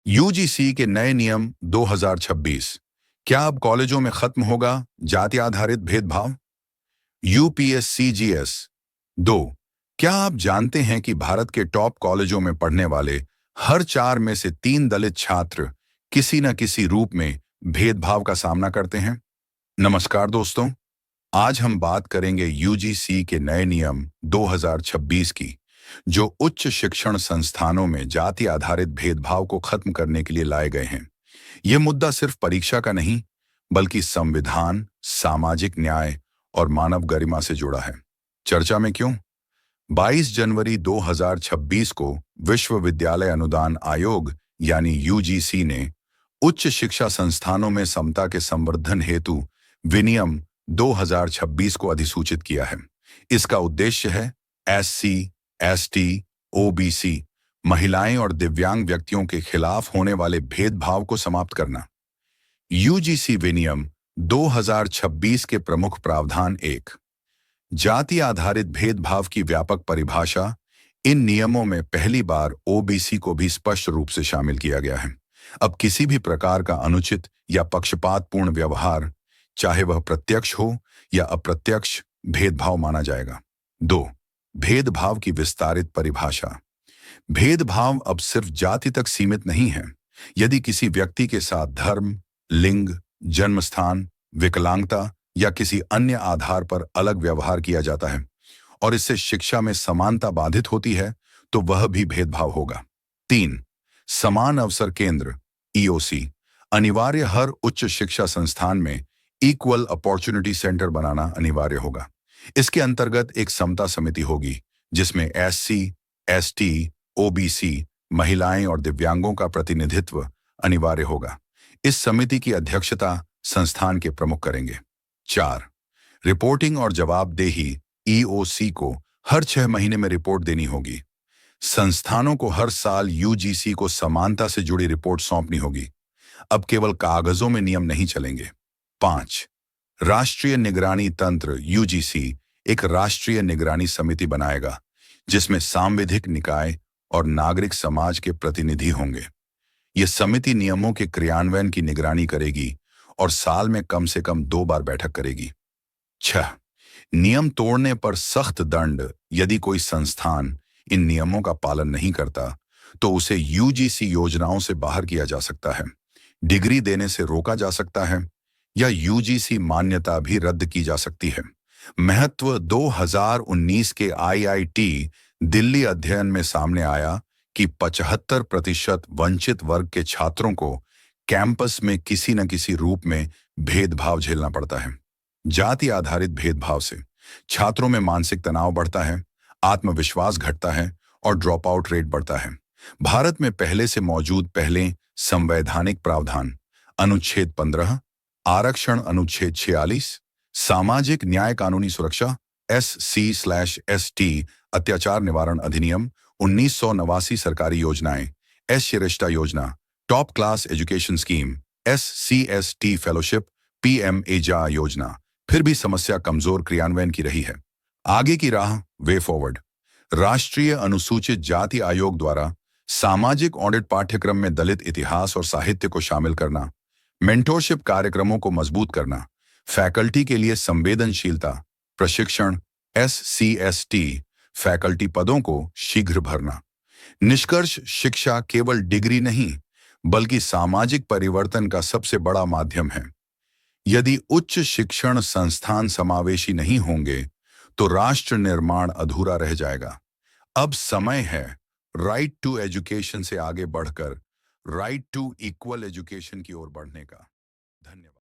UGC के नए नियम 2026। क्या अब कॉलेजों में खत्म होगा जाति आधारित भेदभाव? यूपीएससीजीएस 2। क्या आप जानते हैं कि भारत के टॉप कॉलेजों में पढ़ने वाले हर 4 में से 3 दलित छात्र किसी न किसी रूप में भेदभाव का सामना करते हैं? नमस्कार दोस्तों, आज हम बात करेंगे यूजीसी के नए नियम 2026 की, जो उच्च शिक्षण संस्थानों में जाति आधारित भेदभाव को खत्म करने के लिए लाए गए हैं। यह मुद्दा सिर्फ परीक्षा का नहीं, बल्कि संविधान, सामाजिक न्याय और मानव गरिमा से जुड़ा है। चर्चा में क्यों? 22 जनवरी 2026 को विश्वविद्यालय अनुदान आयोग यानी यूजीसी ने उच्च शिक्षा संस्थानों में समता के संवर्धन हेतु विनियम 2026 को अधिसूचित किया है। इसका उद्देश्य है एससी, एसटी, ओबीसी, महिलाएं और दिव्यांग व्यक्तियों के खिलाफ होने वाले भेदभाव को समाप्त करना। यूजीसी विनियम 2026 के प्रमुख प्रावधान। 1। जाति आधारित भेदभाव की व्यापक परिभाषा। इन नियमों में पहली बार ओबीसी को भी स्पष्ट रूप से शामिल किया गया है। अब किसी भी प्रकार का अनुचित या पक्षपातपूर्ण व्यवहार, चाहे वह प्रत्यक्ष हो या अप्रत्यक्ष, भेदभाव माना जाएगा। 2। भेदभाव की विस्तारित परिभाषा। भेदभाव अब सिर्फ जाति तक सीमित नहीं है। यदि किसी व्यक्ति के साथ धर्म, लिंग, जन्मस्थान, विकलांगता या किसी अन्य आधार पर अलग व्यवहार किया जाता है और इससे शिक्षा में समानता बाधित होती है, तो वह भी भेदभाव होगा। 3। समान अवसर केंद्र ईओसी। अनिवार्य हर उच्च शिक्षा संस्थान में इक्वल अपॉर्चुनिटी सेंटर बनाना अनिवार्य होगा। इसके अंतर्गत एक समता समिति होगी जिसमें एससी, एसटी, ओबीसी, महिलाएं और दिव्यांगों का प्रतिनिधित्व अनिवार्य होगा। इस समिति की अध्यक्षता संस्थान के प्रमुख करेंगे। 4। रिपोर्टिंग और जवाबदेही। ईओसी को हर 6 महीने में रिपोर्ट देनी होगी। संस्थानों को हर साल यूजीसी को समानता से जुड़ी रिपोर्ट सौंपनी होगी। अब केवल कागजों में नियम नहीं चलेंगे। 5। राष्ट्रीय निगरानी तंत्र। यूजीसी एक राष्ट्रीय निगरानी समिति बनाएगा जिसमें सांविधिक निकाय और नागरिक समाज के प्रतिनिधि होंगे। यह समिति नियमों के क्रियान्वयन की निगरानी करेगी और साल में कम से कम 2 बार बैठक करेगी। 6। नियम तोड़ने पर सख्त दंड। यदि कोई संस्थान इन नियमों का पालन नहीं करता तो उसे यूजीसी योजनाओं से बाहर किया जा सकता है, डिग्री देने से रोका जा सकता है या यूजीसी मान्यता भी रद्द की जा सकती है। महत्व। 2019 के आईआईटी दिल्ली अध्ययन में सामने आया कि 75% वंचित वर्ग के छात्रों को कैंपस में किसी न किसी रूप में भेदभाव झेलना पड़ता है। जाति आधारित भेदभाव से छात्रों में मानसिक तनाव बढ़ता है, आत्मविश्वास घटता है और ड्रॉप आउट रेट बढ़ता है। भारत में पहले से मौजूद पहले संवैधानिक प्रावधान अनुच्छेद 15, आरक्षण अनुच्छेद 46, सामाजिक न्याय कानूनी सुरक्षा SC/ST, अत्याचार निवारण अधिनियम 1989, सरकारी योजनाएं एस रिश्ता योजना, top class education scheme SCST fellowship, PMAJA योजना, फिर भी समस्या कमजोर क्रियान्वयन की रही है। आगे की राह, वे फॉरवर्ड। राष्ट्रीय अनुसूचित जाति आयोग द्वारा सामाजिक ऑडिट पाठ्यक्रम में दलित इतिहास और साहित्य को शामिल करना, मेंटोरशिप कार्यक्रमों को मजबूत करना, फैकल्टी के लिए संवेदनशीलता प्रशिक्षण SCST, फैकल्टी पदों को शीघ्र भरना। निष्कर्ष, शिक्षा केवल डिग्री नहीं बल्कि सामाजिक परिवर्तन का सबसे बड़ा माध्यम है। यदि उच्च शिक्षण संस्थान समावेशी नहीं होंगे तो राष्ट्र निर्माण अधूरा रह जाएगा। अब समय है राइट टू एजुकेशन से आगे बढ़कर राइट टू इक्वल एजुकेशन की ओर बढ़ने का। धन्यवाद।